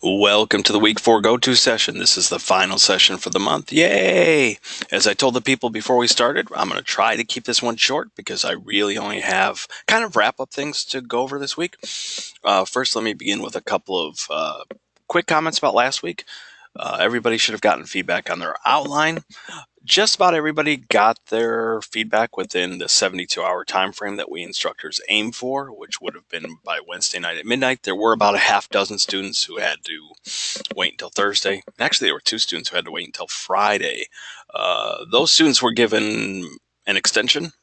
Welcome to the week 4 go-to session. This is the final session for the month. Yay! As I told the people before we started, I'm going to try to keep this one short because I really only have kind of wrap-up things to go over this week. First, let me begin with a couple of quick comments about last week. Everybody should have gotten feedback on their outline. Just about everybody got their feedback within the 72-hour time frame that we instructors aim for, which would have been by Wednesday night at midnight. There were about a half dozen students who had to wait until Thursday. Actually, there were 2 students who had to wait until Friday. Those students were given an extension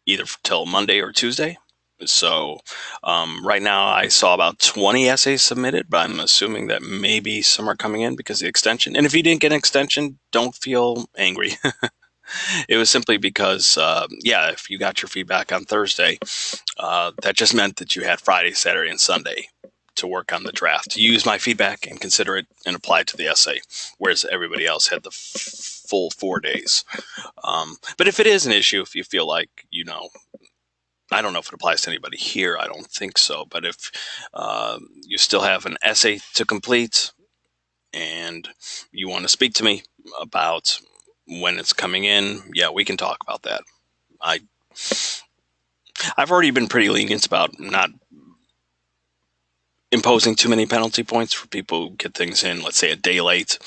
either till Monday or Tuesday. So right now I saw about 20 essays submitted, but I'm assuming that maybe some are coming in because of the extension. And if you didn't get an extension, don't feel angry. It was simply because, if you got your feedback on Thursday, that just meant that you had Friday, Saturday, and Sunday to work on the draft, to use my feedback and consider it and apply it to the essay, whereas everybody else had the full 4 days. But if it is an issue, if you feel like, I don't know if it applies to anybody here. I don't think so. But if you still have an essay to complete and you want to speak to me about when it's coming in, yeah, we can talk about that. I've already been pretty lenient about not imposing too many penalty points for people who get things in, let's say, a day late.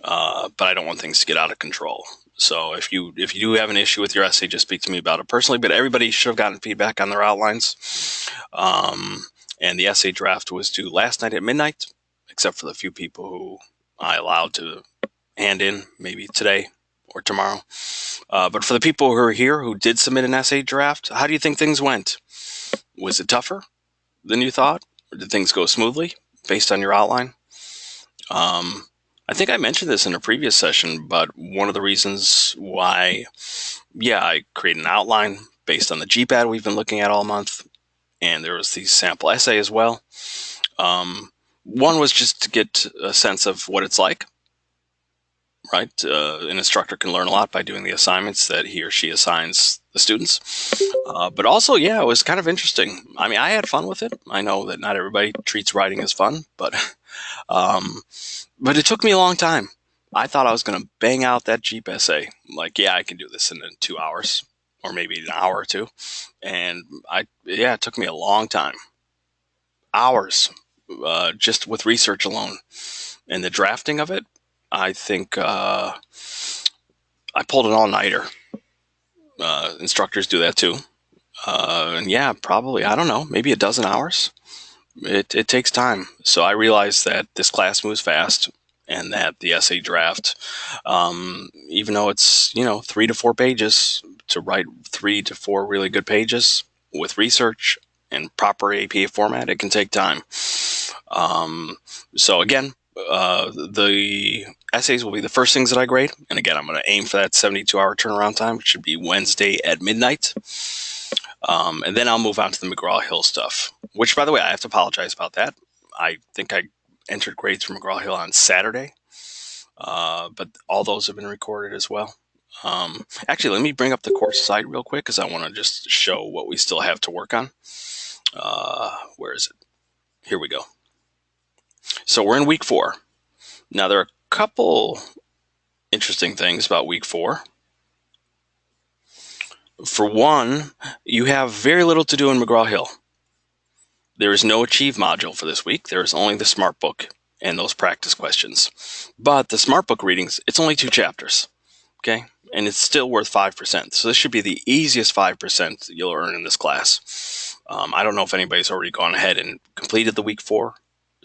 But I don't want things to get out of control. So if you do have an issue with your essay, just speak to me about it personally. But everybody should have gotten feedback on their outlines. And the essay draft was due last night at midnight, except for the few people who I allowed to hand in, maybe today or tomorrow. But for the people who are here who did submit an essay draft, how do you think things went? Was it tougher than you thought? Or did things go smoothly based on your outline? I think I mentioned this in a previous session, but one of the reasons why, I create an outline based on the GPAD we've been looking at all month, and there was the sample essay as well. One was just to get a sense of what it's like, right? An instructor can learn a lot by doing the assignments that he or she assigns the students. But also, it was kind of interesting. I mean, I had fun with it. I know that not everybody treats writing as fun, but it took me a long time. I thought I was going to bang out that Jeep essay. Like, I can do this in 2 hours or maybe an hour or two. And it took me a long time. Hours, just with research alone. And the drafting of it, I think I pulled an all-nighter. Instructors do that too. And probably, I don't know, maybe a dozen hours. It takes time. So I realized that this class moves fast and that the essay draft, even though it's, 3 to 4 pages, to write 3 to 4 really good pages with research and proper APA format, it can take time. So again, the essays will be the first things that I grade. And again, I'm going to aim for that 72-hour turnaround time, which should be Wednesday at midnight. And then I'll move on to the McGraw-Hill stuff, which, by the way, I have to apologize about that. I think I entered grades for McGraw-Hill on Saturday, but all those have been recorded as well. Actually, let me bring up the course site real quick because I want to just show what we still have to work on. Where is it? Here we go. So we're in week 4. Now, there are a couple interesting things about week 4. For one, you have very little to do in McGraw-Hill. There is no Achieve module for this week. There is only the Smart Book and those practice questions. But the Smart Book readings, it's only 2 chapters, okay? And it's still worth 5%. So this should be the easiest 5% you'll earn in this class. I don't know if anybody's already gone ahead and completed the week 4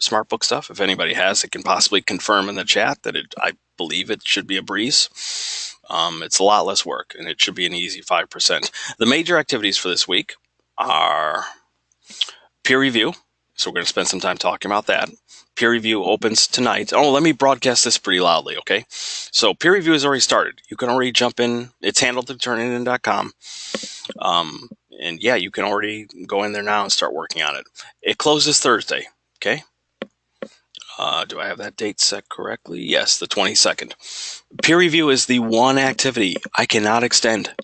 Smart Book stuff. If anybody has, it can possibly confirm in the chat that I believe it should be a breeze. It's a lot less work, and it should be an easy 5%. The major activities for this week are peer review. So we're going to spend some time talking about that. Peer review opens tonight. Oh, let me broadcast this pretty loudly, okay? So peer review has already started. You can already jump in. It's handled through turnitin.com. And you can already go in there now and start working on it. It closes Thursday, okay? Do I have that date set correctly? Yes, the 22nd. Peer review is the one activity I cannot extend.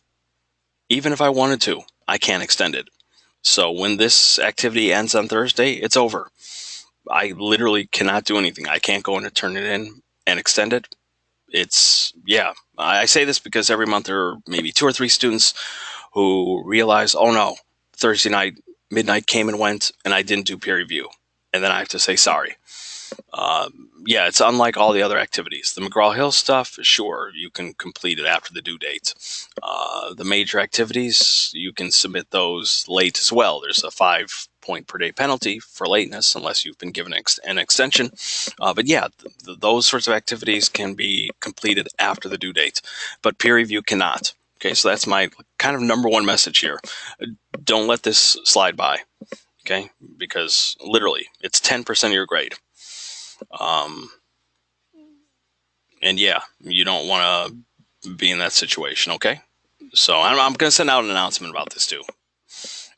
Even if I wanted to, I can't extend it. So when this activity ends on Thursday, it's over. I literally cannot do anything. I can't go in and turn it in and extend it. It's, yeah. I say this because every month there are maybe 2 or 3 students who realize, oh no, Thursday night, midnight came and went, and I didn't do peer review. And then I have to say sorry. Yeah, it's unlike all the other activities. The McGraw-Hill stuff, sure, you can complete it after the due date. The major activities, you can submit those late as well. There's a 5 point per day penalty for lateness unless you've been given an extension. But yeah, those sorts of activities can be completed after the due date, but peer review cannot. Okay, so that's my kind of number one message here. Don't let this slide by, okay? Because literally, it's 10% of your grade. And yeah, you don't want to be in that situation, okay? So I'm going to send out an announcement about this too.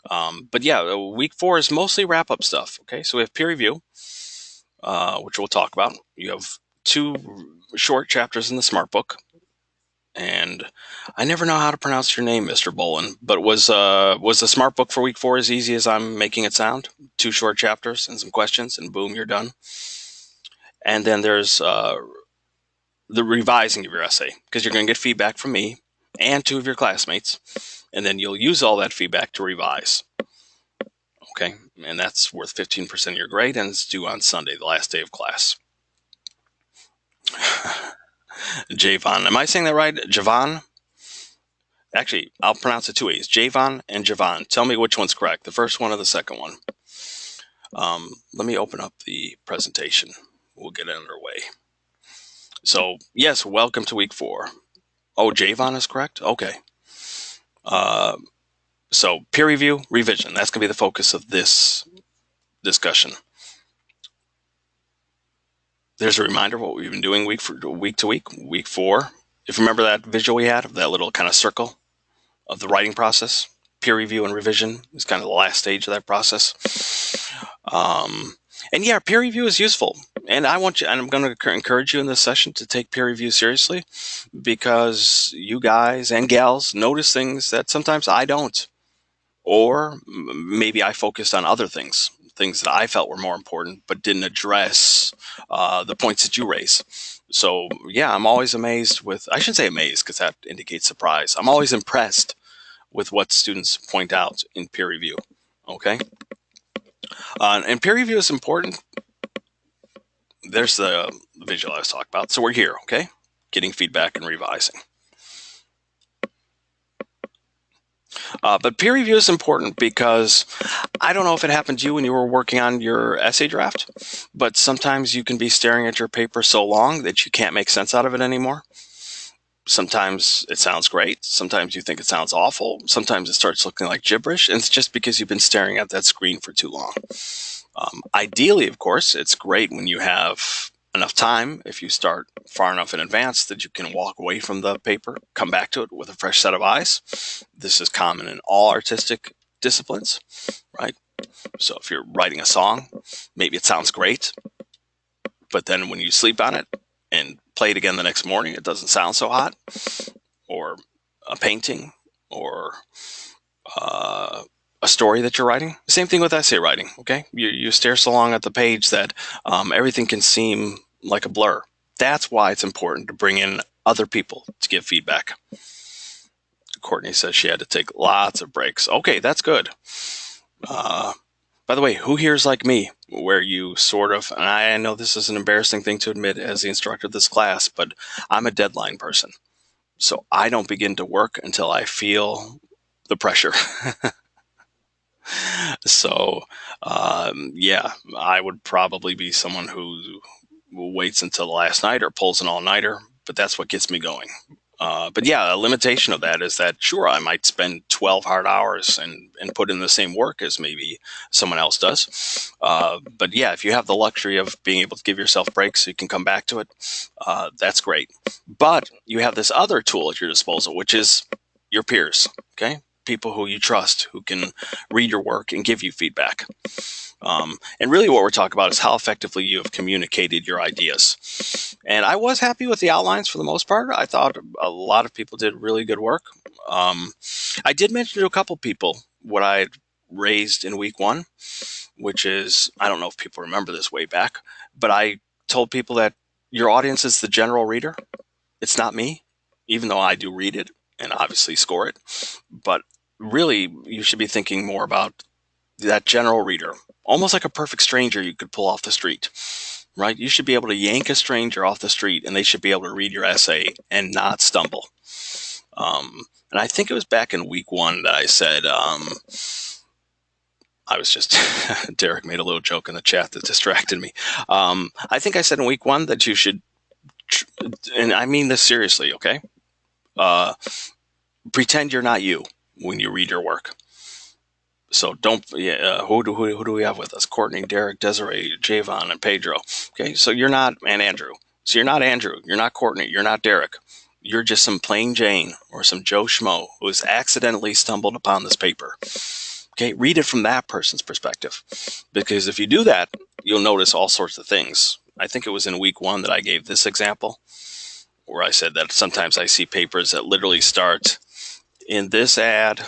But yeah, week 4 is mostly wrap up stuff, okay? So we have peer review, which we'll talk about. You have 2 short chapters in the Smart Book. And I never know how to pronounce your name, Mr. Bolin, but was the Smart Book for week 4 as easy as I'm making it sound? 2 short chapters and some questions, and boom, you're done. And then there's the revising of your essay, because you're going to get feedback from me and 2 of your classmates, and then you'll use all that feedback to revise. Okay, and that's worth 15% of your grade, and it's due on Sunday, the last day of class. Javon, am I saying that right? Javon? Actually, I'll pronounce it 2 ways, Javon and Javon. Tell me which one's correct, the first one or the second one. Let me open up the presentation. We'll get it underway. So, yes, welcome to week 4. Oh, Javon is correct? Okay. So, peer review, revision. That's going to be the focus of this discussion. There's a reminder of what we've been doing week to week. Week 4, if you remember that visual we had of that little kind of circle of the writing process, peer review and revision is kind of the last stage of that process. And yeah, peer review is useful. And I'm going to encourage you in this session to take peer review seriously, because you guys and gals notice things that sometimes I don't. Or maybe I focused on other things that I felt were more important, but didn't address the points that you raise. So yeah, I'm always amazed I shouldn't say amazed because that indicates surprise. I'm always impressed with what students point out in peer review. Okay. And peer review is important. There's the visual I was talking about. So we're here, okay? Getting feedback and revising. But peer review is important because I don't know if it happened to you when you were working on your essay draft, but sometimes you can be staring at your paper so long that you can't make sense out of it anymore. Sometimes it sounds great. Sometimes you think it sounds awful. Sometimes it starts looking like gibberish, and it's just because you've been staring at that screen for too long. Ideally, of course, it's great when you have enough time, if you start far enough in advance, that you can walk away from the paper, come back to it with a fresh set of eyes. This is common in all artistic disciplines, right? So if you're writing a song, maybe it sounds great, but then when you sleep on it and play it again the next morning, it doesn't sound so hot. Or a painting, or a story that you're writing. Same thing with essay writing, okay? You stare so long at the page that everything can seem like a blur. That's why it's important to bring in other people to give feedback. Courtney says she had to take lots of breaks. Okay, that's good. By the way, who here is like me, where you sort of, and I know this is an embarrassing thing to admit as the instructor of this class, but I'm a deadline person. So I don't begin to work until I feel the pressure. So, yeah, I would probably be someone who waits until the last night or pulls an all-nighter, but that's what gets me going. But yeah, a limitation of that is that, sure, I might spend 12 hard hours and put in the same work as maybe someone else does. But yeah, if you have the luxury of being able to give yourself breaks so you can come back to it, that's great. But you have this other tool at your disposal, which is your peers, okay? People who you trust, who can read your work and give you feedback. And really what we're talking about is how effectively you have communicated your ideas. And I was happy with the outlines for the most part. I thought a lot of people did really good work. I did mention to a couple people what I raised in week one, which is, I don't know if people remember this way back, but I told people that your audience is the general reader. It's not me, even though I do read it and obviously score it. But really, you should be thinking more about that general reader, almost like a perfect stranger you could pull off the street, right? You should be able to yank a stranger off the street and they should be able to read your essay and not stumble. And I think it was back in week one that I said, I was just, Derek made a little joke in the chat that distracted me. I think I said in week one that you should, and I mean this seriously, okay? Pretend you're not you when you read your work. So don't, who do we have with us? Courtney, Derek, Desiree, Javon, and Pedro. Okay, so you're not, and Andrew. So you're not Andrew, you're not Courtney, you're not Derek. You're just some plain Jane or some Joe Schmo who has accidentally stumbled upon this paper. Okay, read it from that person's perspective. Because if you do that, you'll notice all sorts of things. I think it was in week one that I gave this example, where I said that sometimes I see papers that literally start in this ad,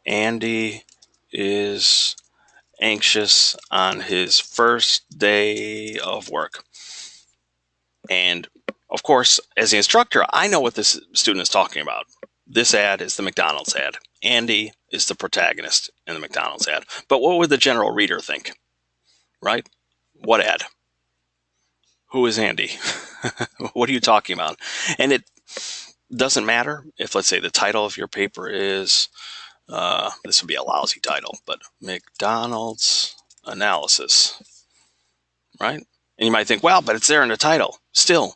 Andy is anxious on his first day of work. And of course, as the instructor, I know what this student is talking about. This ad is the McDonald's ad. Andy is the protagonist in the McDonald's ad. But what would the general reader think? Right? What ad? Who is Andy? What are you talking about? And it doesn't matter if, let's say, the title of your paper is, this would be a lousy title, but McDonald's analysis, right? And you might think, well, but it's there in the title. Still,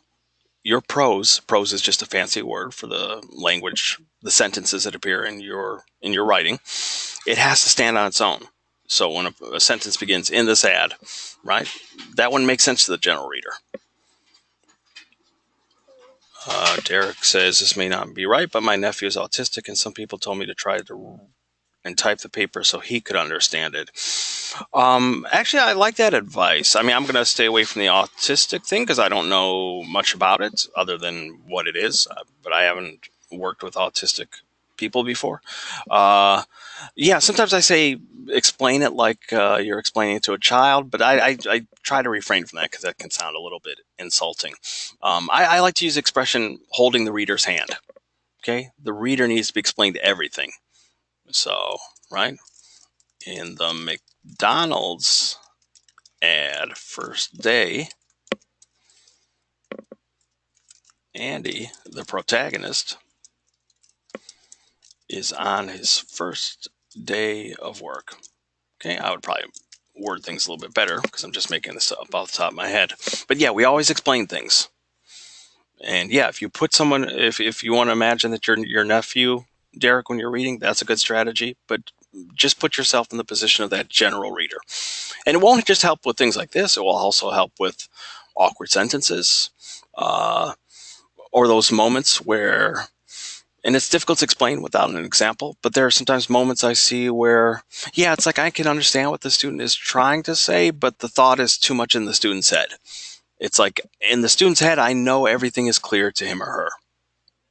your prose is just a fancy word for the language, the sentences that appear in your writing. It has to stand on its own. So when a sentence begins in this ad, right, that one makes sense to the general reader. Derek says, this may not be right, but my nephew is autistic, and some people told me to try to and type the paper so he could understand it. Actually, I like that advice. I mean, I'm going to stay away from the autistic thing because I don't know much about it other than what it is, but I haven't worked with autistic people before. Yeah, sometimes I say explain it like you're explaining it to a child, but I try to refrain from that because that can sound a little bit insulting. I like to use the expression holding the reader's hand. Okay, the reader needs to be explained everything. So, right, in the McDonald's ad, first day, Andy, the protagonist, is on his first day of work. Okay, I would probably word things a little bit better because I'm just making this up off the top of my head. But yeah, we always explain things. And yeah, if you put someone, if you want to imagine that your nephew, Derek, when you're reading, that's a good strategy. But just put yourself in the position of that general reader. And it won't just help with things like this. It will also help with awkward sentences or those moments where, and it's difficult to explain without an example, but there are sometimes moments I see where, yeah, it's like I can understand what the student is trying to say, but the thought is too much in the student's head. It's like in the student's head, I know everything is clear to him or her.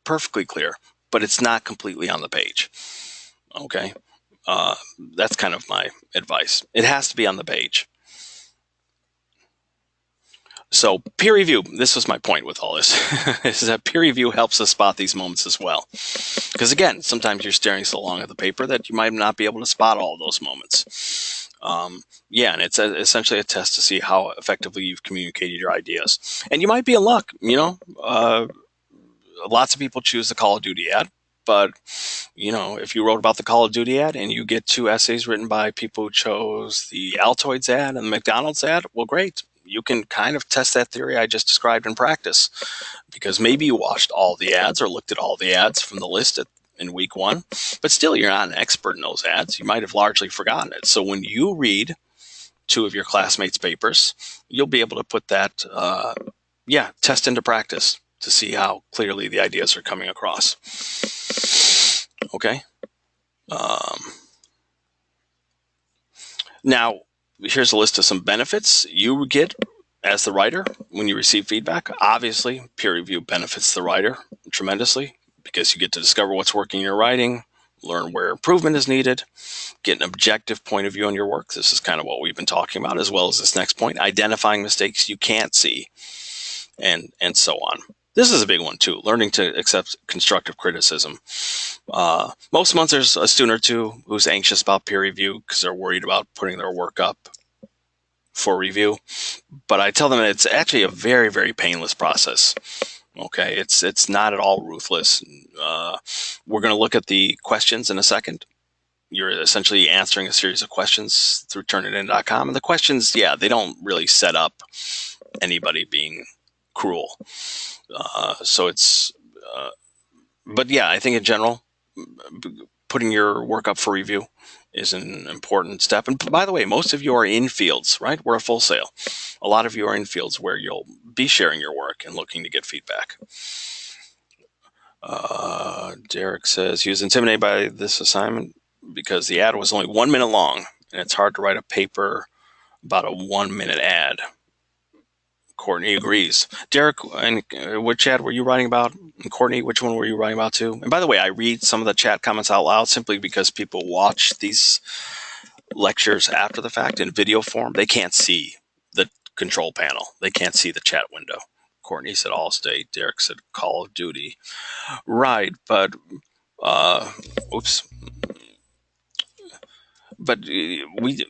Perfectly clear, but it's not completely on the page. Okay? That's kind of my advice. It has to be on the page. So peer review, this was my point with all this, is that peer review helps us spot these moments as well. Because again, sometimes you're staring so long at the paper that you might not be able to spot all those moments. Yeah, and it's essentially a test to see how effectively you've communicated your ideas. And you might be in luck, lots of people choose the Call of Duty ad. But, if you wrote about the Call of Duty ad and you get 2 essays written by people who chose the Altoids ad and the McDonald's ad, well, great. You can kind of test that theory I just described in practice. Because maybe you watched all the ads or looked at all the ads from the list in week one, but still you're not an expert in those ads. You might have largely forgotten it. So when you read 2 of your classmates' papers, you'll be able to put that, test into practice to see how clearly the ideas are coming across. Okay. Now, here's a list of some benefits you get as the writer when you receive feedback. Obviously, peer review benefits the writer tremendously because you get to discover what's working in your writing, learn where improvement is needed, get an objective point of view on your work. This is kind of what we've been talking about, as well as this next point, identifying mistakes you can't see, and so on. This is a big one too, learning to accept constructive criticism. Most months there's a student or two who's anxious about peer review because they're worried about putting their work up for review. But I tell them that it's actually a very, very painless process. Okay, it's not at all ruthless. We're going to look at the questions in a second. You're essentially answering a series of questions through Turnitin.com. And the questions, yeah, they don't really set up anybody being cruel. So it's, but yeah, I think in general, putting your work up for review is an important step. And by the way, most of you are in fields, right? We're a Full Sail. A lot of you are in fields where you'll be sharing your work and looking to get feedback. Derek says he was intimidated by this assignment because the ad was only 1 minute long, and it's hard to write a paper about a 1 minute ad. Courtney agrees. Derek, and which ad were you writing about? And Courtney, which one were you writing about too? And by the way, I read some of the chat comments out loud simply because people watch these lectures after the fact in video form. They can't see the control panel. They can't see the chat window. Courtney said Allstate. Derek said Call of Duty. Right, but oops. But we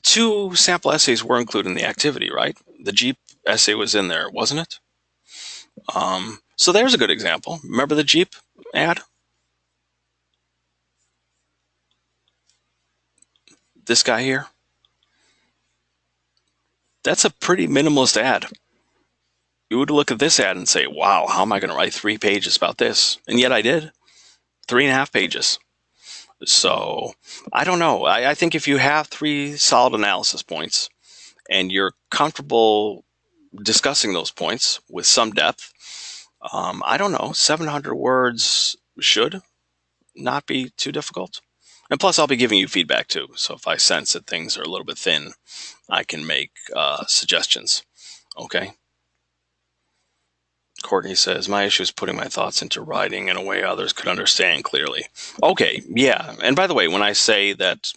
2 sample essays were included in the activity, right? The Jeep essay was in there, wasn't it? So there's a good example. Remember the Jeep ad? This guy here? That's a pretty minimalist ad. You would look at this ad and say, wow, how am I going to write 3 pages about this? And yet I did. 3.5 pages. So I don't know. I think if you have 3 solid analysis points and you're comfortable discussing those points with some depth, I don't know, 700 words should not be too difficult. And plus, I'll be giving you feedback too. So if I sense that things are a little bit thin, I can make suggestions. Okay. Courtney says, my issue is putting my thoughts into writing in a way others could understand clearly. Okay, yeah. And by the way, when I say that,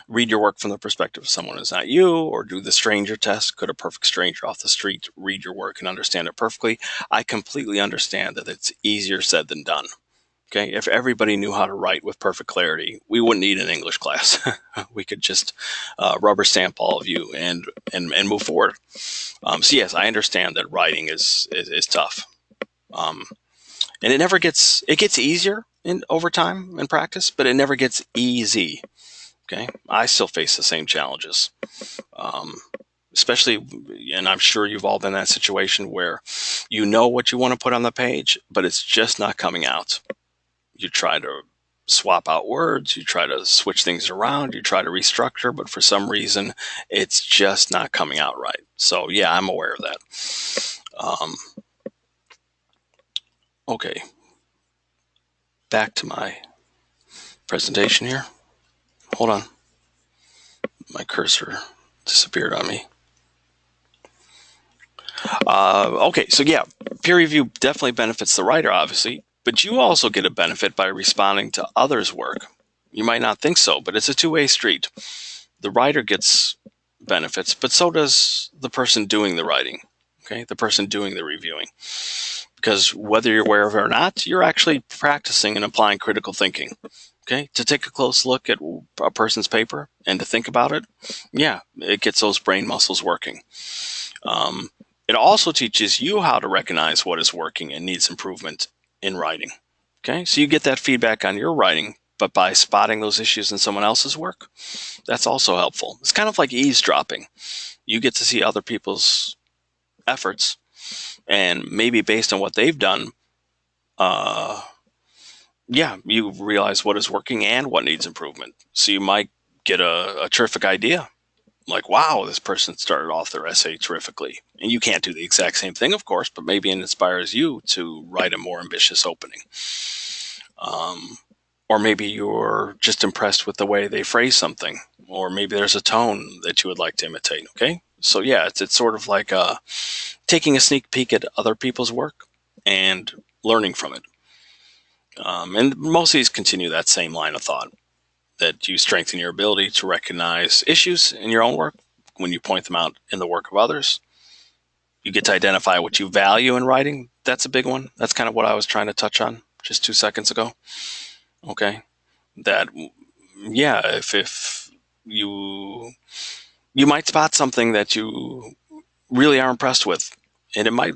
read your work from the perspective of someone who's not you, or do the stranger test, could a perfect stranger off the street read your work and understand it perfectly? I completely understand that it's easier said than done. Okay, if everybody knew how to write with perfect clarity, we wouldn't need an English class. We could just rubber stamp all of you and move forward. So yes, I understand that writing is tough, and it gets easier over time in practice, but it never gets easy. Okay, I still face the same challenges, especially, and I'm sure you've all been in that situation where you know what you want to put on the page, but it's just not coming out. You try to swap out words, you try to switch things around, you try to restructure, but for some reason, it's just not coming out right. So yeah, I'm aware of that. Okay, back to my presentation here. Hold on. My cursor disappeared on me. Okay, so yeah, peer review definitely benefits the writer, obviously, but you also get a benefit by responding to others' work. You might not think so, but it's a two-way street. The writer gets benefits, but so does the person doing the writing, okay, the person doing the reviewing. Because whether you're aware of it or not, you're actually practicing and applying critical thinking. Okay, to take a close look at a person's paper and to think about it, yeah, it gets those brain muscles working. It also teaches you how to recognize what is working and needs improvement in writing. Okay, so you get that feedback on your writing, but by spotting those issues in someone else's work, that's also helpful. It's kind of like eavesdropping. You get to see other people's efforts, and maybe based on what they've done, you realize what is working and what needs improvement. So you might get a terrific idea. Like, wow, this person started off their essay terrifically. And you can't do the exact same thing, of course, but maybe it inspires you to write a more ambitious opening. Or maybe you're just impressed with the way they phrase something. Or maybe there's a tone that you would like to imitate, okay? So yeah, it's sort of like taking a sneak peek at other people's work and learning from it. And most of these continue that same line of thought, that you strengthen your ability to recognize issues in your own work when you point them out in the work of others. You get to identify what you value in writing. That's a big one. That's kind of what I was trying to touch on just 2 seconds ago. Okay. That, yeah, if you might spot something that you really are impressed with, and it might,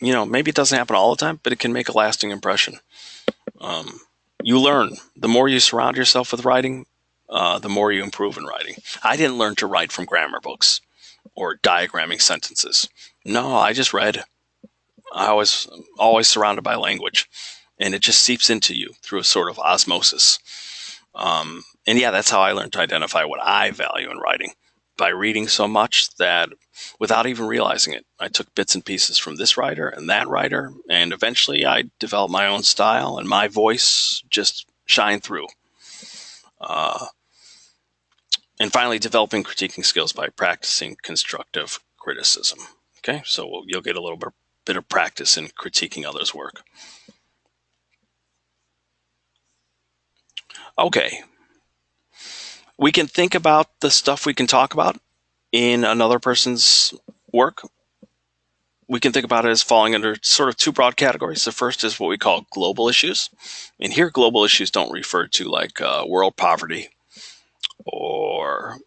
maybe it doesn't happen all the time, but it can make a lasting impression. Um, you learn. The more you surround yourself with writing, the more you improve in writing. I didn't learn to write from grammar books or diagramming sentences. No, I just read. I was always surrounded by language, and it just seeps into you through a sort of osmosis. And yeah, that's how I learned to identify what I value in writing, by reading so much that without even realizing it, I took bits and pieces from this writer and that writer, and eventually I developed my own style, and my voice just shined through. Uh, and finally, developing critiquing skills by practicing constructive criticism. Okay, so you'll get a little bit of practice in critiquing others' work. Okay, we can think about the stuff we can talk about in another person's work. We can think about it as falling under sort of two broad categories. The first is what we call global issues. And here, global issues don't refer to like world poverty or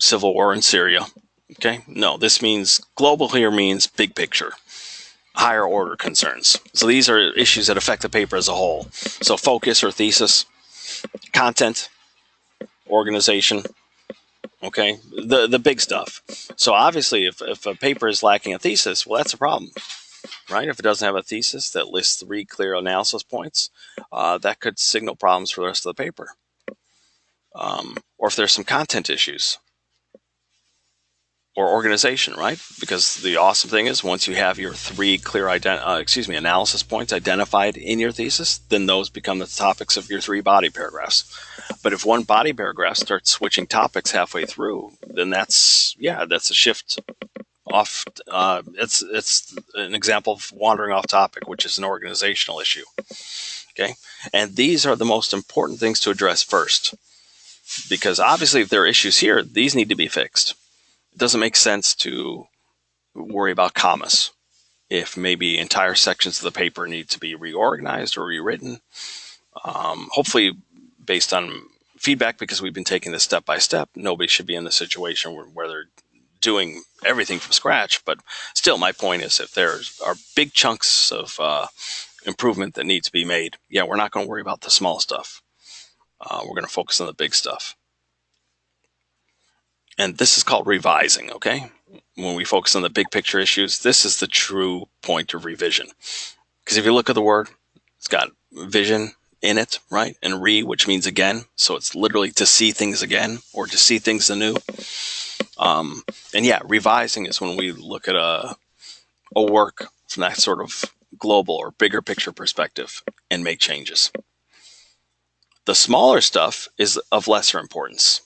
civil war in Syria. Okay, no, this means global here means big picture, higher order concerns. So these are issues that affect the paper as a whole. So focus or thesis, content, organization, okay, the big stuff. So obviously, if a paper is lacking a thesis, well, that's a problem, right? If it doesn't have a thesis that lists 3 clear analysis points, that could signal problems for the rest of the paper. Or if there's some content issues or organization, right? Because the awesome thing is, once you have your 3 clear analysis points identified in your thesis, then those become the topics of your 3 body paragraphs. But if one body paragraph starts switching topics halfway through, then that's a shift off. It's an example of wandering off topic, which is an organizational issue. Okay, and these are the most important things to address first, because obviously, if there are issues here, these need to be fixed. It doesn't make sense to worry about commas if maybe entire sections of the paper need to be reorganized or rewritten. Hopefully, based on feedback, because we've been taking this step by step, nobody should be in the situation where they're doing everything from scratch. But still, my point is, if there are big chunks of improvement that need to be made, yeah, we're not going to worry about the small stuff. We're going to focus on the big stuff. And this is called revising, okay? When we focus on the big picture issues, this is the true point of revision. Because if you look at the word, it's got vision in it, right? And which means again. So it's literally to see things again, or to see things anew. And yeah, revising is when we look at a work from that sort of global or bigger picture perspective and make changes. The smaller stuff is of lesser importance.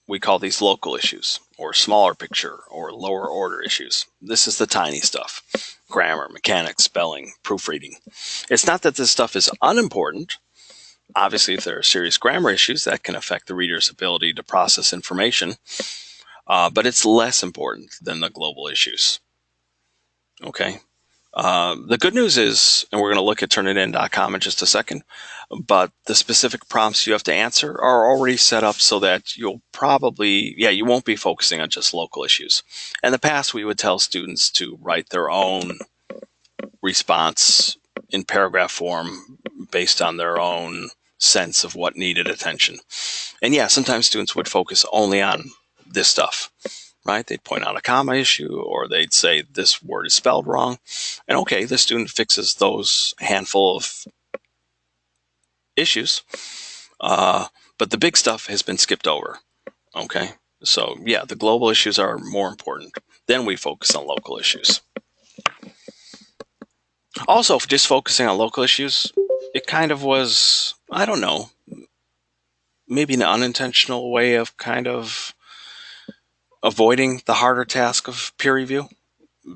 We call these local issues, or smaller picture, or lower order issues. This is the tiny stuff: grammar, mechanics, spelling, proofreading. It's not that this stuff is unimportant. Obviously, if there are serious grammar issues, that can affect the reader's ability to process information, but it's less important than the global issues. Okay. The good news is, and we're going to look at Turnitin.com in just a second, but the specific prompts you have to answer are already set up so that you won't be focusing on just local issues. In the past, we would tell students to write their own response in paragraph form based on their own sense of what needed attention. And yeah, sometimes students would focus only on this stuff. Right? They'd point out a comma issue, or they'd say this word is spelled wrong. And okay, the student fixes those handful of issues, but the big stuff has been skipped over. Okay, so yeah, the global issues are more important. Then we focus on local issues. Also, just focusing on local issues, it kind of was, I don't know, maybe an unintentional way of kind of avoiding the harder task of peer review,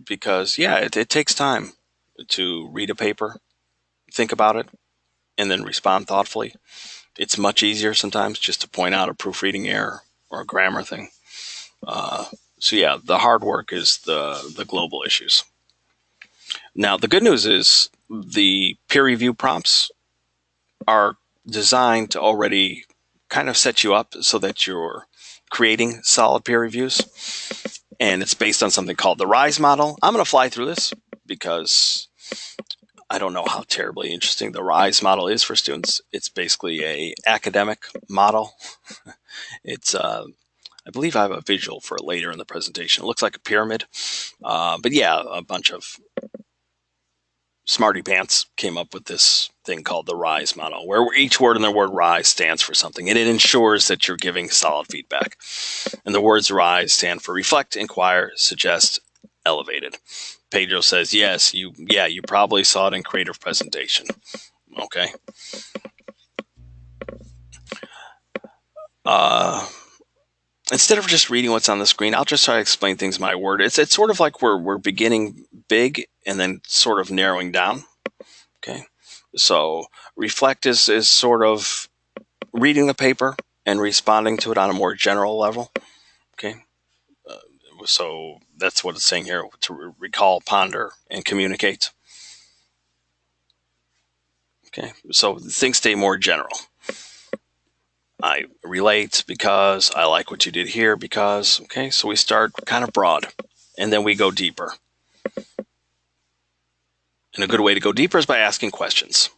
because yeah, it takes time to read a paper, think about it, and then respond thoughtfully. It's much easier sometimes just to point out a proofreading error or a grammar thing. Uh, so yeah, the hard work is the global issues. Now the good news is the peer review prompts are designed to already kind of set you up so that you're creating solid peer reviews. And it's based on something called the RISE model. I'm going to fly through this because I don't know how terribly interesting the RISE model is for students. It's basically a academic model. It's I believe I have a visual for it later in the presentation. It looks like a pyramid. But yeah, a bunch of smarty pants came up with this thing called the RISE model, where each word in the word RISE stands for something, and it ensures that you're giving solid feedback. And the words RISE stand for reflect, inquire, suggest, elevated. Pedro says, yes, you probably saw it in creative presentation. Okay. Instead of just reading what's on the screen, I'll just try to explain things in my word. It's sort of like we're beginning big and then sort of narrowing down. Okay. So reflect is sort of reading the paper and responding to it on a more general level. Okay. So that's what it's saying here, to recall, ponder, and communicate. Okay. So things stay more general. I relate because I like what you did here because, okay, so we start kind of broad and then we go deeper. And a good way to go deeper is by asking questions.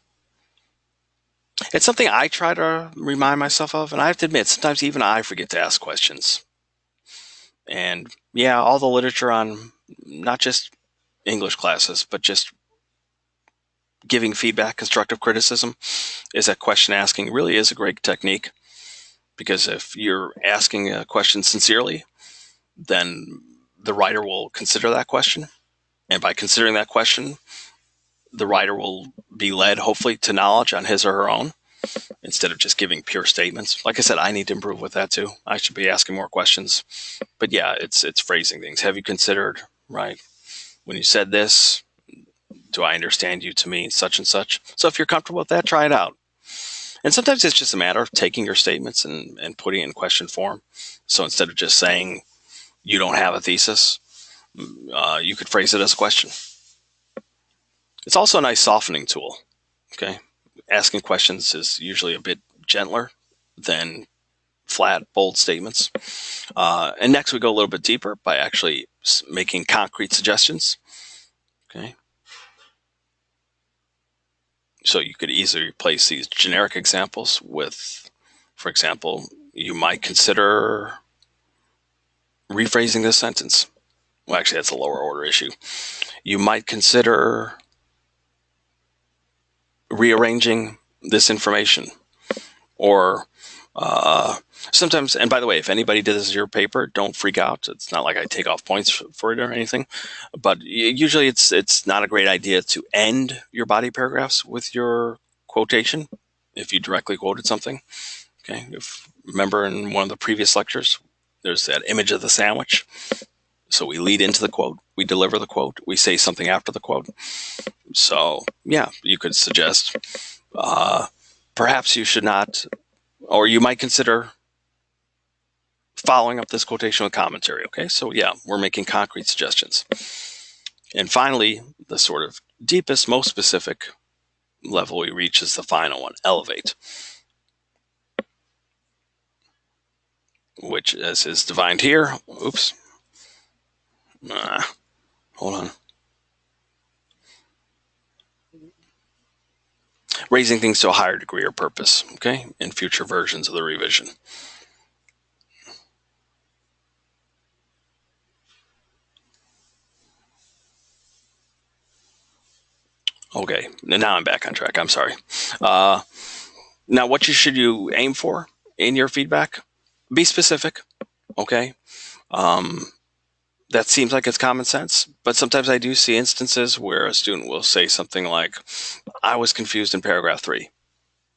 It's something I try to remind myself of, and I have to admit, sometimes even I forget to ask questions. And yeah, all the literature on not just English classes, but just giving feedback, constructive criticism, is that question asking really is a great technique. Because if you're asking a question sincerely, then the writer will consider that question. And by considering that question, the writer will be led, hopefully, to knowledge on his or her own instead of just giving pure statements. Like I said, I need to improve with that too. I should be asking more questions. But yeah, it's phrasing things. Have you considered, right? When you said this, do I understand you to mean such and such? So if you're comfortable with that, try it out. And sometimes it's just a matter of taking your statements and putting it in question form. So instead of just saying you don't have a thesis, you could phrase it as a question. It's also a nice softening tool. Okay. Asking questions is usually a bit gentler than flat, bold statements. And next, we go a little bit deeper by actually making concrete suggestions. Okay. So you could easily replace these generic examples with, for example, you might consider rephrasing this sentence. Well, actually, that's a lower order issue. You might consider rearranging this information. Or sometimes, and by the way, if anybody did this as your paper, don't freak out. It's not like I take off points for it or anything. But usually it's not a great idea to end your body paragraphs with your quotation if you directly quoted something. Okay. Remember in one of the previous lectures, there's that image of the sandwich. So we lead into the quote, we deliver the quote, we say something after the quote. So yeah, you could suggest perhaps you should not, or you might consider following up this quotation with commentary. Okay, so yeah, we're making concrete suggestions. And finally, the sort of deepest, most specific level we reach is the final one, elevate, which, as is defined here, oops, hold on. Raising things to a higher degree or purpose, okay, in future versions of the revision. Okay, now I'm back on track. I'm sorry. Now, what should you aim for in your feedback? Be specific, okay? That seems like it's common sense, but sometimes I do see instances where a student will say something like, I was confused in paragraph 3.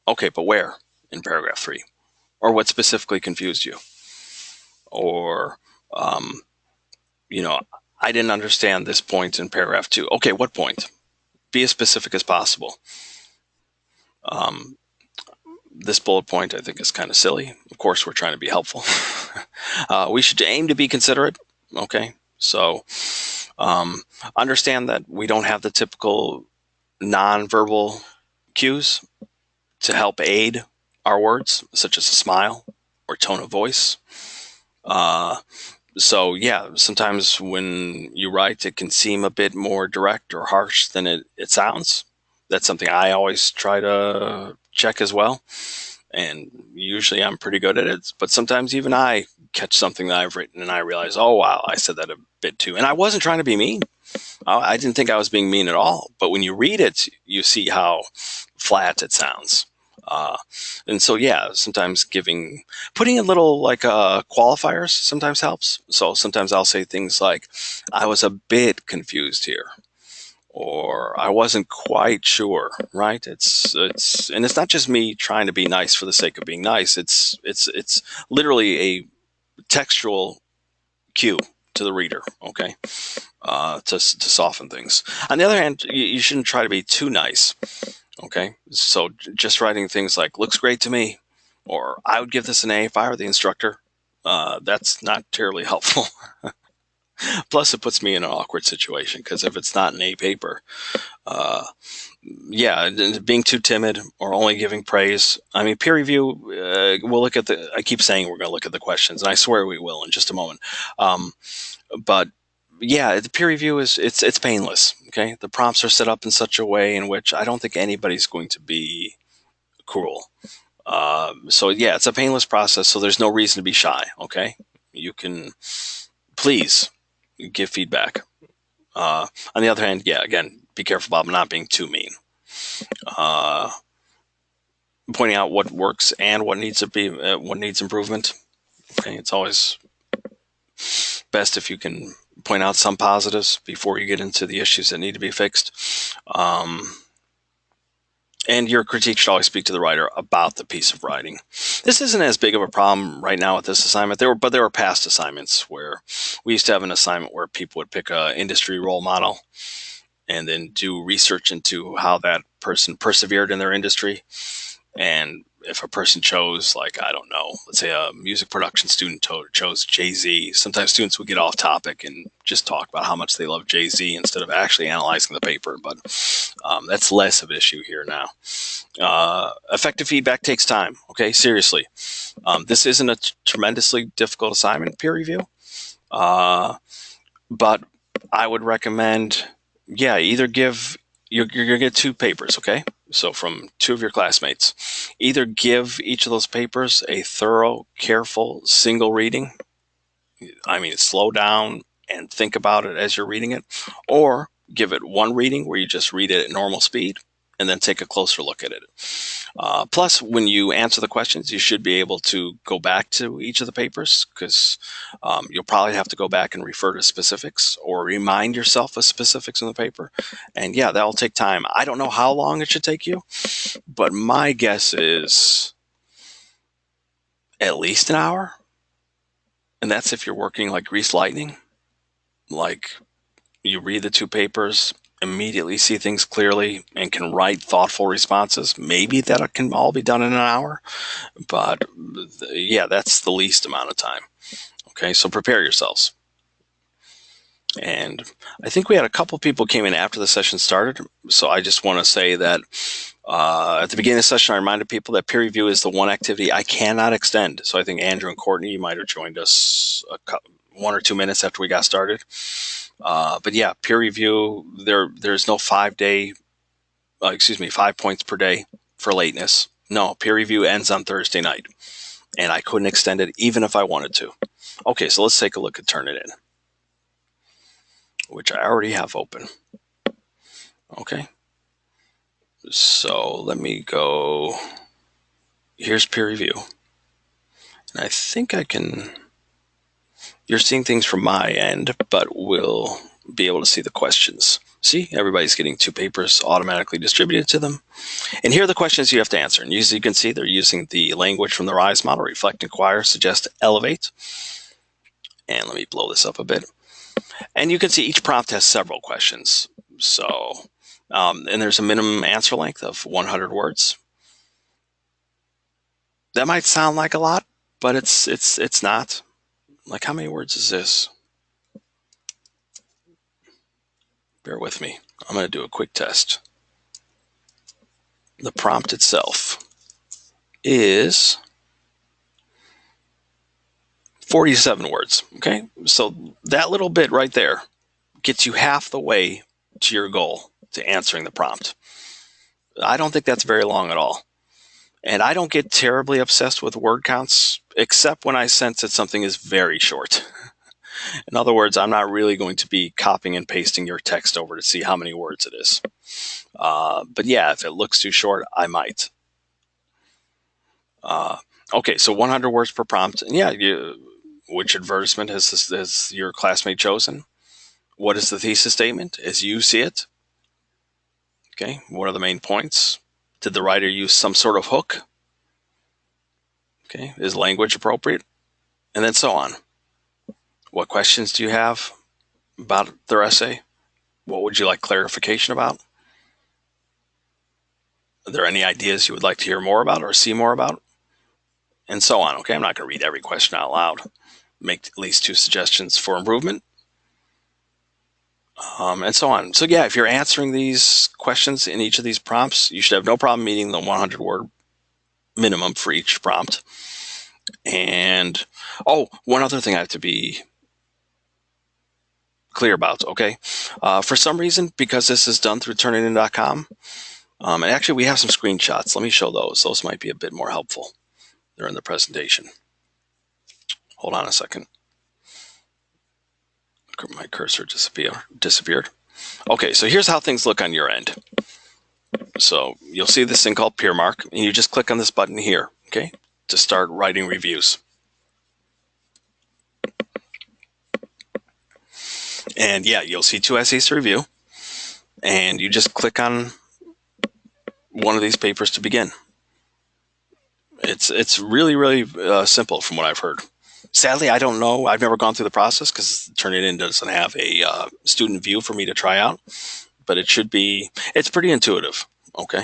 Okay, but where in paragraph 3? Or what specifically confused you? Or, you know, I didn't understand this point in paragraph 2. Okay, what point? Be as specific as possible. Um, this bullet point I think is kind of silly. Of course, we're trying to be helpful. We should aim to be considerate. Okay, so um, understand that we don't have the typical nonverbal cues to help aid our words, such as a smile or tone of voice. Uh, so yeah, sometimes when you write, it can seem a bit more direct or harsh than it sounds. That's something I always try to check as well. And usually I'm pretty good at it, but sometimes even I catch something that I've written and I realize, oh wow, I said that a bit too. And I wasn't trying to be mean. I didn't think I was being mean at all. But when you read it, you see how flat it sounds. Uh, and so, yeah, sometimes putting in little like qualifiers sometimes helps. So sometimes I'll say things like, I was a bit confused here, or I wasn't quite sure, right? And it's not just me trying to be nice for the sake of being nice. It's literally a textual cue to the reader, okay? To soften things. On the other hand, you shouldn't try to be too nice. Okay, so just writing things like "looks great to me," or "I would give this an A if I were the instructor." That's not terribly helpful. Plus, it puts me in an awkward situation because if it's not an A paper, uh, yeah, being too timid or only giving praise. I mean, peer review. We'll look at the. I keep saying we're going to look at the questions, and I swear we will in just a moment. Um, but yeah, the peer review it's painless. Okay, the prompts are set up in such a way in which I don't think anybody's going to be cruel. So yeah, it's a painless process. So there's no reason to be shy. Okay, you can please give feedback. On the other hand, yeah, again, be careful about not being too mean. Uh, Pointing out what works and what needs improvement. Okay, it's always best if you can point out some positives before you get into the issues that need to be fixed. And your critique should always speak to the writer about the piece of writing. This isn't as big of a problem right now with this assignment. But there were past assignments where we used to have an assignment where people would pick a industry role model and then do research into how that person persevered in their industry. And if a person chose, like, I don't know, let's say a music production student chose Jay-Z, sometimes students would get off topic and just talk about how much they love Jay-Z instead of actually analyzing the paper. But that's less of an issue here now. Effective feedback takes time. Okay, seriously. This isn't a tremendously difficult assignment, peer review. But I would recommend, yeah, either you're going to get two papers, okay? So from two of your classmates, either give each of those papers a thorough, careful, single reading. I mean, slow down and think about it as you're reading it, or give it one reading where you just read it at normal speed and then take a closer look at it. Plus, when you answer the questions, you should be able to go back to each of the papers because you'll probably have to go back and refer to specifics or remind yourself of specifics in the paper. And yeah, that'll take time. I don't know how long it should take you, but my guess is at least an hour. And that's if you're working like greased lightning. Like you read the two papers, immediately see things clearly, and can write thoughtful responses. Maybe that can all be done in an hour, but yeah, that's the least amount of time. Okay, so prepare yourselves. And I think we had a couple people came in after the session started, so I just want to say that at the beginning of the session, I reminded people that peer review is the one activity I cannot extend. So I think Andrew and Courtney, you might have joined us 1 or 2 minutes after we got started. But yeah, peer review, there's no 5 points per day for lateness. No, peer review ends on Thursday night, and I couldn't extend it even if I wanted to. Okay, so let's take a look at Turnitin, which I already have open. Okay, so let me go. Here's peer review, and I think I can. You're seeing things from my end, but we'll be able to see the questions. See, everybody's getting two papers automatically distributed to them. And here are the questions you have to answer. And usually you can see they're using the language from the RISE model: reflect, inquire, suggest, elevate. And let me blow this up a bit. And you can see each prompt has several questions. So, and there's a minimum answer length of 100 words. That might sound like a lot, but it's not. Like, how many words is this? Bear with me. I'm going to do a quick test. The prompt itself is 47 words. Okay. So that little bit right there gets you half the way to your goal to answering the prompt. I don't think that's very long at all. And I don't get terribly obsessed with word counts, except when I sense that something is very short. In other words, I'm not really going to be copying and pasting your text over to see how many words it is. But yeah, if it looks too short, I might. Uh, okay, so 100 words per prompt. And yeah, which advertisement has your classmate chosen? What is the thesis statement as you see it? Okay, what are the main points? Did the writer use some sort of hook? Okay, is language appropriate? And then so on. What questions do you have about their essay? What would you like clarification about? Are there any ideas you would like to hear more about or see more about? And so on. Okay, I'm not going to read every question out loud. Make at least 2 suggestions for improvement, and so on. So yeah, if you're answering these questions in each of these prompts, you should have no problem meeting the 100 word minimum for each prompt. And oh, one other thing I have to be clear about. Okay, for some reason, because this is done through Turnitin.com, and actually we have some screenshots. Let me show those. Those might be a bit more helpful. They're in the presentation. Hold on a second. My cursor disappeared. Okay, so here's how things look on your end. So you'll see this thing called Peermark, and you just click on this button here, okay, to start writing reviews. And yeah, you'll see 2 essays to review, and you just click on one of these papers to begin. It's really simple from what I've heard. Sadly, I don't know. I've never gone through the process because Turnitin doesn't have a student view for me to try out. But it should be. It's pretty intuitive. Okay.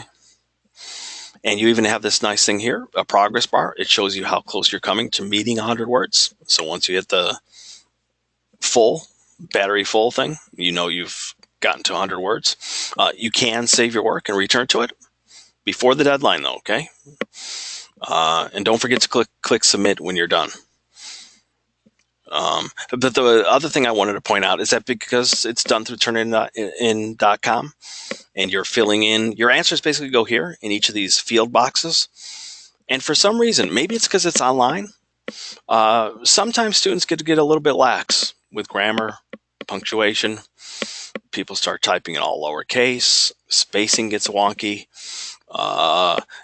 And you even have this nice thing here, a progress bar. It shows you how close you're coming to meeting 100 words. So once you hit the full battery full thing, you know you've gotten to 100 words. You can save your work and return to it before the deadline, though. Okay. And don't forget to click submit when you're done. But the other thing I wanted to point out is that because it's done through Turnitin.com and you're filling in, your answers basically go here in each of these field boxes. And for some reason, maybe it's because it's online, sometimes students get a little bit lax with grammar, punctuation. People start typing in all lowercase, spacing gets wonky.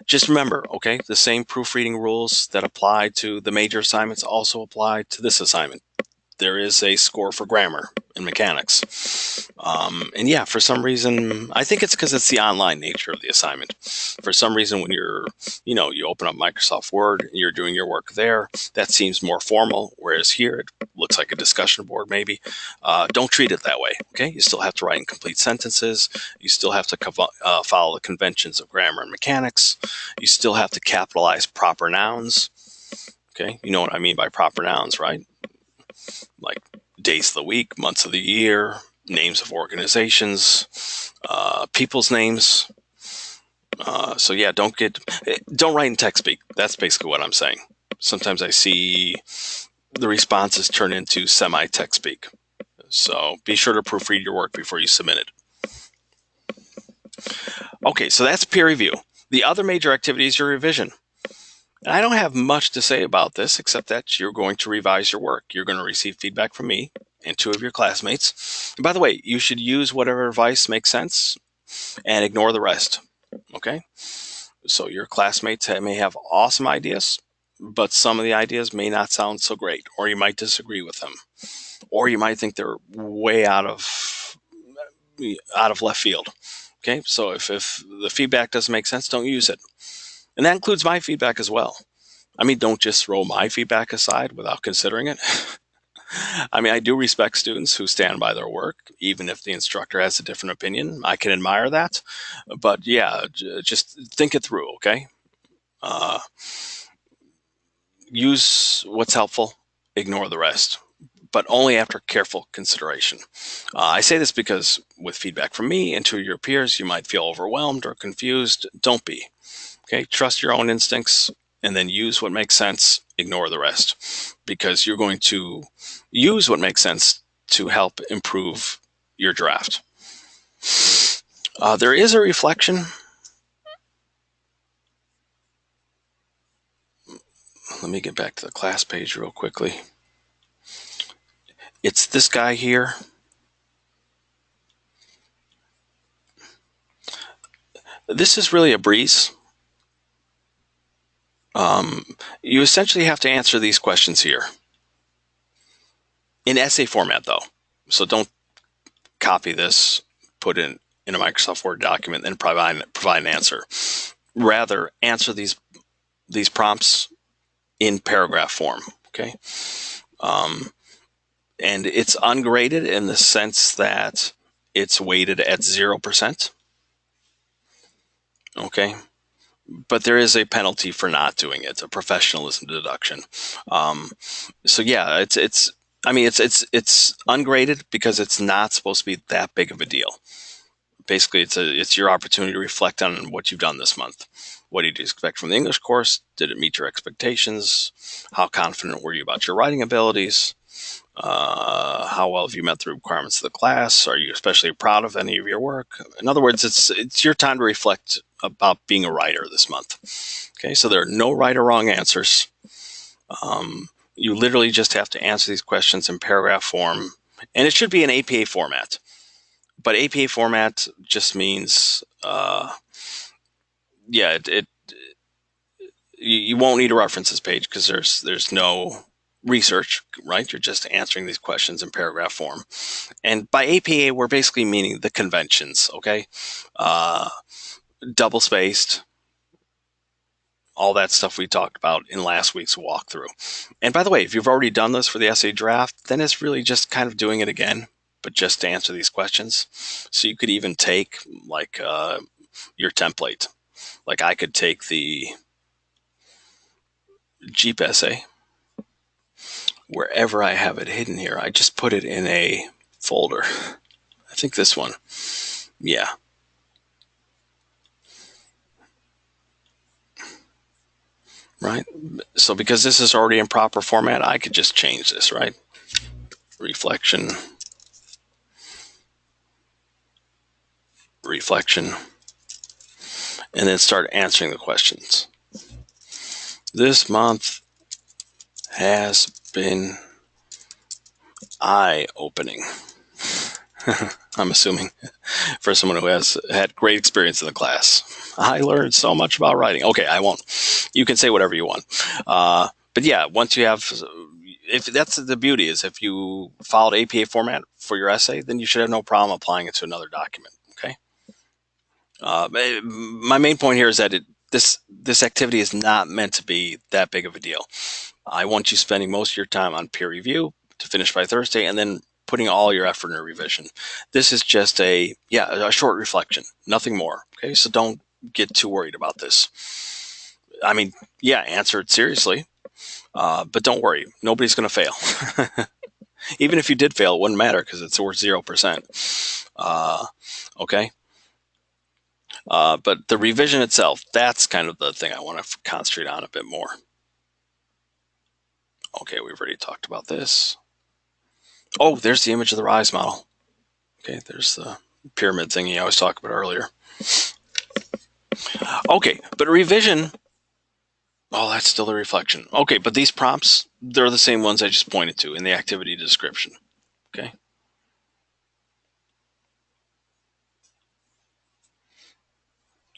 Just remember, okay, the same proofreading rules that apply to the major assignments also apply to this assignment. There is a score for grammar and mechanics. And yeah, for some reason, I think it's because it's the online nature of the assignment. For some reason, when you open up Microsoft Word and you're doing your work there, that seems more formal, whereas here it looks like a discussion board maybe. Don't treat it that way, okay? You still have to write in complete sentences. You still have to follow the conventions of grammar and mechanics. You still have to capitalize proper nouns, okay? You know what I mean by proper nouns, right? Like days of the week, months of the year, names of organizations, people's names. So yeah, don't write in text speak. That's basically what I'm saying. Sometimes I see the responses turn into semi-text speak. So be sure to proofread your work before you submit it. Okay, so that's peer review. The other major activity is your revision. And I don't have much to say about this except that you're going to revise your work. You're going to receive feedback from me and 2 of your classmates. And by the way, you should use whatever advice makes sense and ignore the rest. Okay? So your classmates may have awesome ideas, but some of the ideas may not sound so great, or you might disagree with them, or you might think they're way out of left field. Okay? So if the feedback doesn't make sense, don't use it. And that includes my feedback as well. I mean, don't just throw my feedback aside without considering it. I mean, I do respect students who stand by their work, even if the instructor has a different opinion. I can admire that. But yeah, just think it through, okay? use what's helpful, ignore the rest, but only after careful consideration. I say this because with feedback from me and to your peers, you might feel overwhelmed or confused. Don't be. Okay, trust your own instincts and then use what makes sense, ignore the rest, because you're going to use what makes sense to help improve your draft. There is a reflection. Let me get back to the class page real quickly. It's this guy here. This is really a breeze. You essentially have to answer these questions here in essay format, though. So don't copy this, put it in a Microsoft Word document, and provide an answer. Rather, answer these prompts in paragraph form. Okay, and it's ungraded in the sense that it's weighted at 0%. Okay, but there is a penalty for not doing it, a professionalism deduction. So yeah, it's ungraded because it's not supposed to be that big of a deal. Basically, it's your opportunity to reflect on what you've done this month. What did you expect from the English course? Did it meet your expectations? How confident were you about your writing abilities? How well have you met the requirements of the class? Are you especially proud of any of your work? In other words, it's your time to reflect about being a writer this month. Okay, so there are no right or wrong answers. You literally just have to answer these questions in paragraph form, and it should be an APA format. But APA format just means, you won't need a references page because there's no research, right? You're just answering these questions in paragraph form. And by APA, we're basically meaning the conventions, okay? Double spaced, all that stuff we talked about in last week's walkthrough. And by the way, if you've already done this for the essay draft, then it's really just kind of doing it again, but just to answer these questions. So you could even take like your template. Like I could take the Jeep essay, wherever I have it hidden here. I just put it in a folder. I think this one. Yeah. Right. So because this is already in proper format, I could just change this, right? Reflection. And then start answering the questions. This month has been eye-opening. I'm assuming for someone who has had great experience in the class. I learned so much about writing. Okay, I won't. You can say whatever you want. But yeah, once you have, if that's the beauty is if you followed APA format for your essay, then you should have no problem applying it to another document. Okay. My main point here is that this activity is not meant to be that big of a deal. I want you spending most of your time on peer review to finish by Thursday, and then putting all your effort in a revision. This is just a short reflection, nothing more. Okay, so don't get too worried about this. I mean, yeah, answer it seriously, but don't worry, nobody's going to fail. Even if you did fail, it wouldn't matter because it's worth 0%. Okay. But the revision itself, that's kind of the thing I want to concentrate on a bit more. Okay, we've already talked about this. Oh, there's the image of the RISE model. Okay, there's the pyramid thingy I was talking about earlier. Okay, but revision, oh, that's still the reflection. Okay, but these prompts, they're the same ones I just pointed to in the activity description. Okay.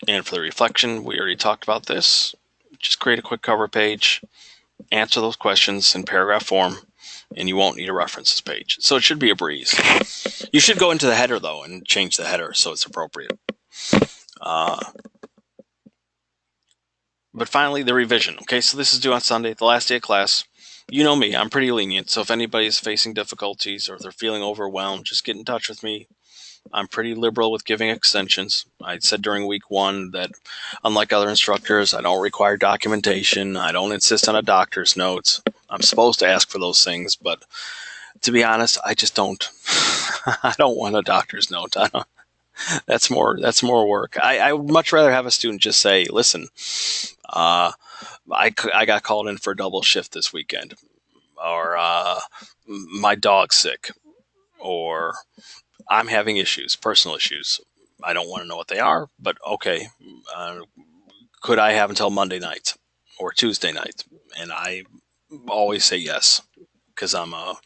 And for the reflection, we already talked about this. Just create a quick cover page, answer those questions in paragraph form, and you won't need a references page. So it should be a breeze. You should go into the header, though, and change the header so it's appropriate. But finally, the revision. Okay, so this is due on Sunday, the last day of class. You know me, I'm pretty lenient. So if anybody's facing difficulties or they're feeling overwhelmed, just get in touch with me. I'm pretty liberal with giving extensions. I said during week 1 that, unlike other instructors, I don't require documentation. I don't insist on a doctor's notes. I'm supposed to ask for those things, but to be honest, I just don't. I don't want a doctor's note. I don't, that's more work. I would much rather have a student just say, "Listen, uh, I got called in for a double shift this weekend," or "My dog's sick," or "I'm having issues, personal issues. I don't want to know what they are, but okay. Uh, could I have until Monday night or Tuesday night?" And I always say yes, because I'm a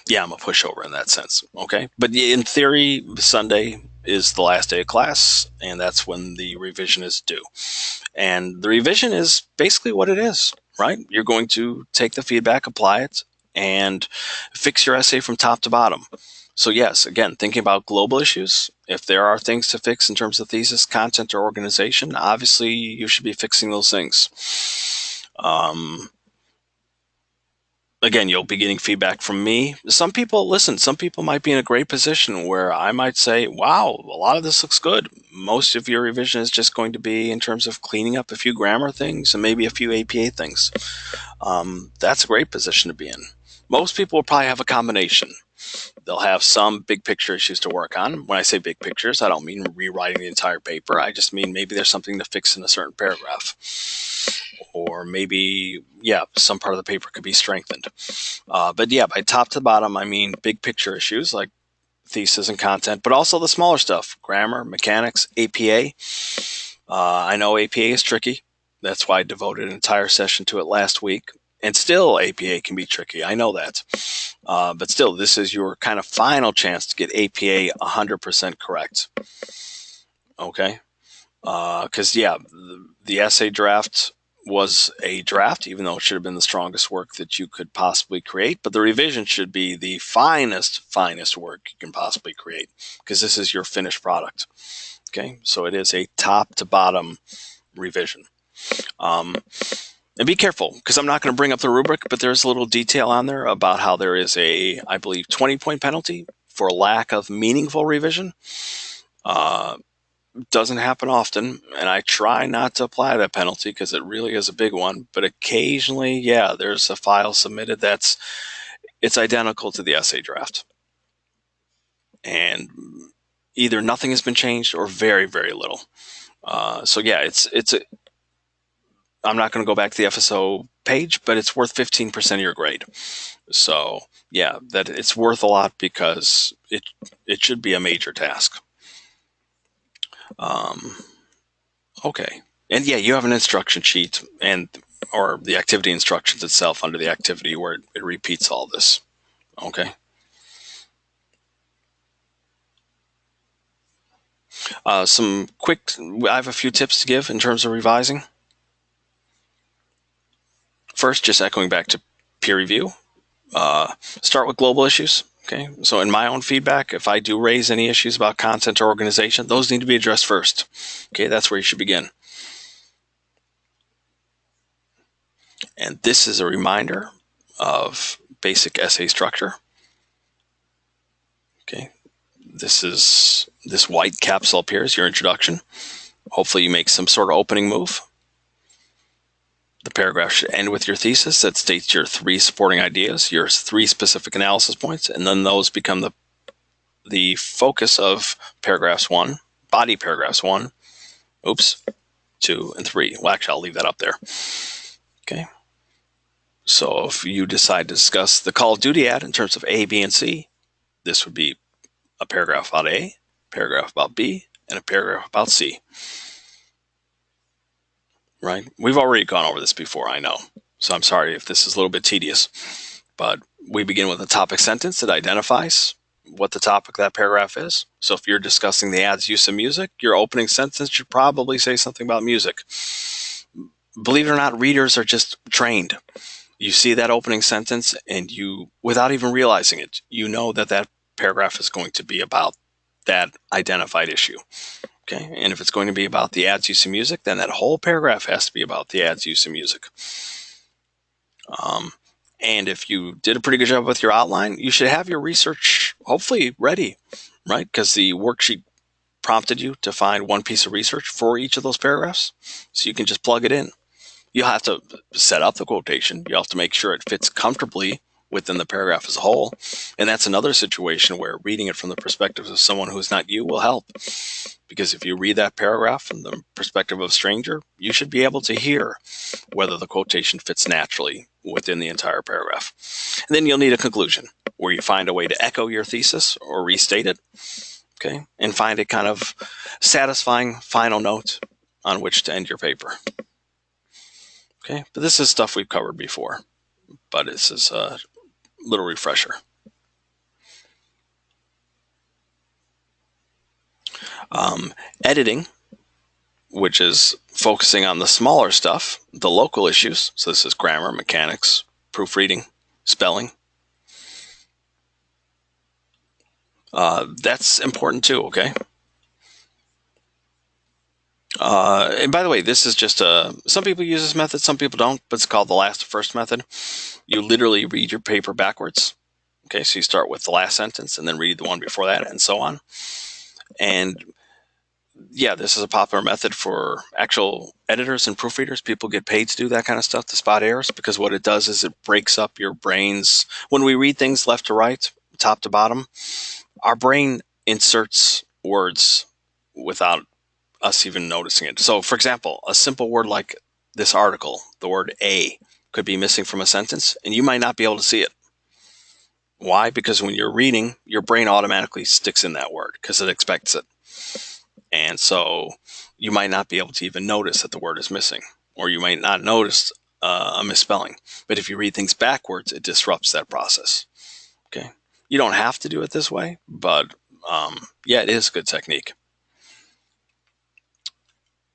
pushover in that sense. Okay. But in theory, Sunday is the last day of class, and that's when the revision is due. And the revision is basically what it is, right? You're going to take the feedback, apply it, and fix your essay from top to bottom. So, yes, again, thinking about global issues, if there are things to fix in terms of thesis, content, or organization, obviously you should be fixing those things. Again, you'll be getting feedback from me. Some people, listen, some people might be in a great position where I might say, wow, a lot of this looks good. Most of your revision is just going to be in terms of cleaning up a few grammar things and maybe a few APA things. That's a great position to be in. Most people will probably have a combination. They'll have some big picture issues to work on. When I say big pictures, I don't mean rewriting the entire paper. I just mean maybe there's something to fix in a certain paragraph. Or maybe, yeah, some part of the paper could be strengthened. But yeah, by top to bottom, I mean big picture issues like thesis and content, but also the smaller stuff, grammar, mechanics, APA. I know APA is tricky. That's why I devoted an entire session to it last week. And still, APA can be tricky. I know that. But still, this is your kind of final chance to get APA 100% correct. Okay? Because, yeah, the essay draft was a draft, even though it should have been the strongest work that you could possibly create. But the revision should be the finest work you can possibly create, because this is your finished product. Okay? So it is a top to bottom revision. And be careful, because I'm not going to bring up the rubric, but there's a little detail on there about how there is a, I believe, 20-point penalty for lack of meaningful revision. Doesn't happen often, and I try not to apply that penalty because it really is a big one. But occasionally, yeah, there's a file submitted it's identical to the essay draft, and either nothing has been changed or very, very little. So yeah, I'm not going to go back to the FSO page, but it's worth 15% of your grade. So yeah, that it's worth a lot because it should be a major task. Okay. And yeah, you have an instruction sheet or the activity instructions itself under the activity where it repeats all this. Okay. Some quick, I have a few tips to give in terms of revising. First, just echoing back to peer review. Start with global issues. Okay. So in my own feedback, if I do raise any issues about content or organization, those need to be addressed first. Okay. That's where you should begin. And this is a reminder of basic essay structure. Okay. This white capsule up here is your introduction. Hopefully you make some sort of opening move. The paragraph should end with your thesis that states your 3 supporting ideas, your 3 specific analysis points, and then those become the focus of paragraphs 1, body paragraphs 1, 2, and 3. Well, actually, I'll leave that up there. Okay. So if you decide to discuss the Call of Duty ad in terms of A, B, and C, this would be a paragraph about A, paragraph about B, and a paragraph about C. Right? We've already gone over this before, I know. So I'm sorry if this is a little bit tedious. But we begin with a topic sentence that identifies what the topic of that paragraph is. So if you're discussing the ad's use of music, your opening sentence should probably say something about music. Believe it or not, readers are just trained. You see that opening sentence and you, without even realizing it, you know that paragraph is going to be about that identified issue. Okay, and if it's going to be about the ad's use of music, then that whole paragraph has to be about the ad's use of music. And if you did a pretty good job with your outline, you should have your research hopefully ready, right? Because the worksheet prompted you to find one piece of research for each of those paragraphs. So you can just plug it in. You'll have to set up the quotation. You'll have to make sure it fits comfortably within the paragraph as a whole. And that's another situation where reading it from the perspective of someone who's not you will help. Because if you read that paragraph from the perspective of a stranger, you should be able to hear whether the quotation fits naturally within the entire paragraph. And then you'll need a conclusion where you find a way to echo your thesis or restate it, okay, and find a kind of satisfying final note on which to end your paper. Okay, but this is stuff we've covered before, but this is a little refresher. Editing, which is focusing on the smaller stuff, the local issues. So this is grammar, mechanics, proofreading, spelling. That's important too, okay? And by the way, this is just some people use this method, some people don't, but it's called the last to first method. You literally read your paper backwards. Okay, so you start with the last sentence and then read the one before that and so on. And yeah, this is a popular method for actual editors and proofreaders. People get paid to do that kind of stuff to spot errors, because what it does is it breaks up your brains. When we read things left to right, top to bottom, our brain inserts words without us even noticing it. So, for example, a simple word like this article, the word a, could be missing from a sentence, and you might not be able to see it. Why? Because when you're reading, your brain automatically sticks in that word because it expects it. And so you might not be able to even notice that the word is missing, or you might not notice a misspelling. But if you read things backwards, it disrupts that process. Okay. You don't have to do it this way, but yeah, it is a good technique.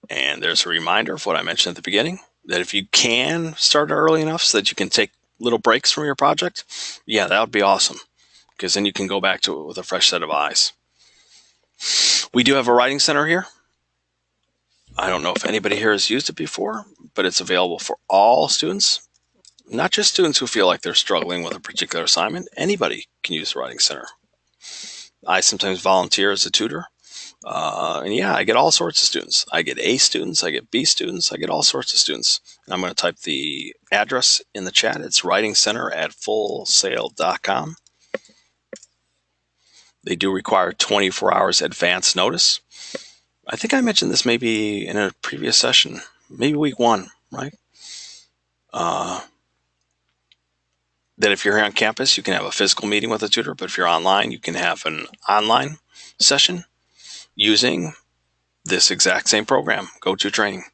And there's a reminder of what I mentioned at the beginning, that if you can start early enough so that you can take little breaks from your project, yeah, that would be awesome, because then you can go back to it with a fresh set of eyes. We do have a writing center here. I don't know if anybody here has used it before, but it's available for all students, not just students who feel like they're struggling with a particular assignment. Anybody can use the writing center. I sometimes volunteer as a tutor. And yeah, I get all sorts of students. I get A students, I get B students, I get all sorts of students. And I'm going to type the address in the chat. It's writingcenter@fullsail.com. They do require 24 hours advance notice. I think I mentioned this maybe in a previous session, maybe week 1, right? That if you're here on campus, you can have a physical meeting with a tutor, but if you're online, you can have an online session using this exact same program, GoToTraining.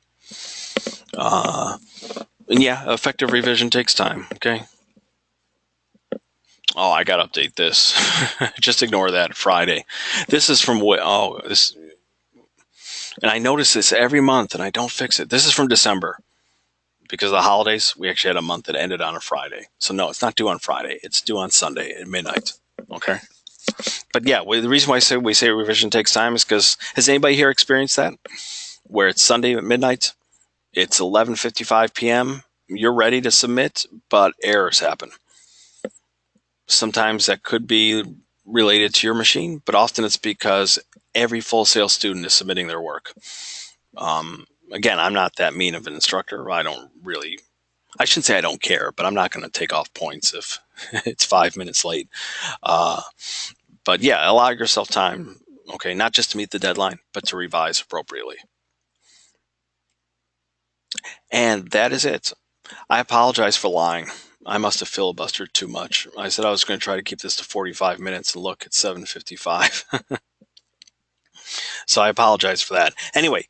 And yeah, effective revision takes time, okay? Oh, I gotta update this. Just ignore that, Friday. This is from this, and I notice this every month and I don't fix it. This is from December. Because of the holidays, we actually had a month that ended on a Friday. So no, it's not due on Friday. It's due on Sunday at midnight. Okay? But yeah, the reason why we say revision takes time is because, has anybody here experienced that? Where it's Sunday at midnight, it's 11:55 p.m., you're ready to submit, but errors happen. Sometimes that could be related to your machine, but often it's because every Full Sail student is submitting their work. Again, I'm not that mean of an instructor. I shouldn't say I don't care, but I'm not going to take off points if it's 5 minutes late. But yeah, allow yourself time, okay, not just to meet the deadline, but to revise appropriately. And that is it. I apologize for lying. I must have filibustered too much. I said I was going to try to keep this to 45 minutes, and look, it's 7:55. So I apologize for that. Anyway,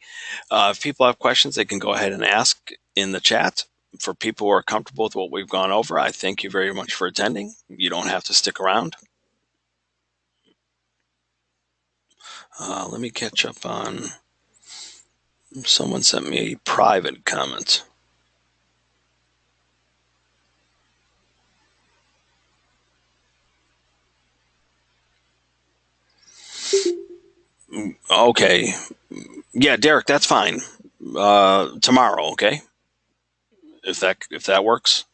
if people have questions, they can go ahead and ask in the chat. For people who are comfortable with what we've gone over, I thank you very much for attending. You don't have to stick around. Let me catch up on, someone sent me a private comment. Okay. Yeah, Derek, that's fine. Tomorrow, okay? If that works.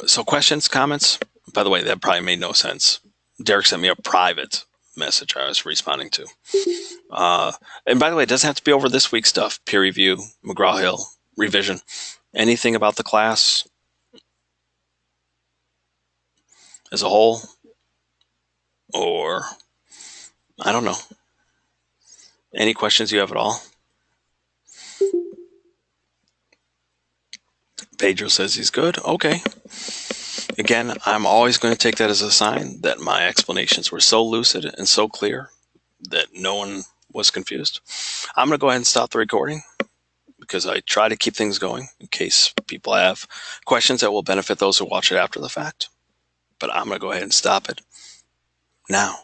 So questions, comments? By the way, that probably made no sense. Derek sent me a private message I was responding to. And by the way, it doesn't have to be over this week's stuff. Peer review, McGraw-Hill, revision. Anything about the class as a whole? Or, I don't know. Any questions you have at all? Pedro says he's good. Okay. Again, I'm always going to take that as a sign that my explanations were so lucid and so clear that no one was confused. I'm going to go ahead and stop the recording because I try to keep things going in case people have questions that will benefit those who watch it after the fact. But I'm going to go ahead and stop it now.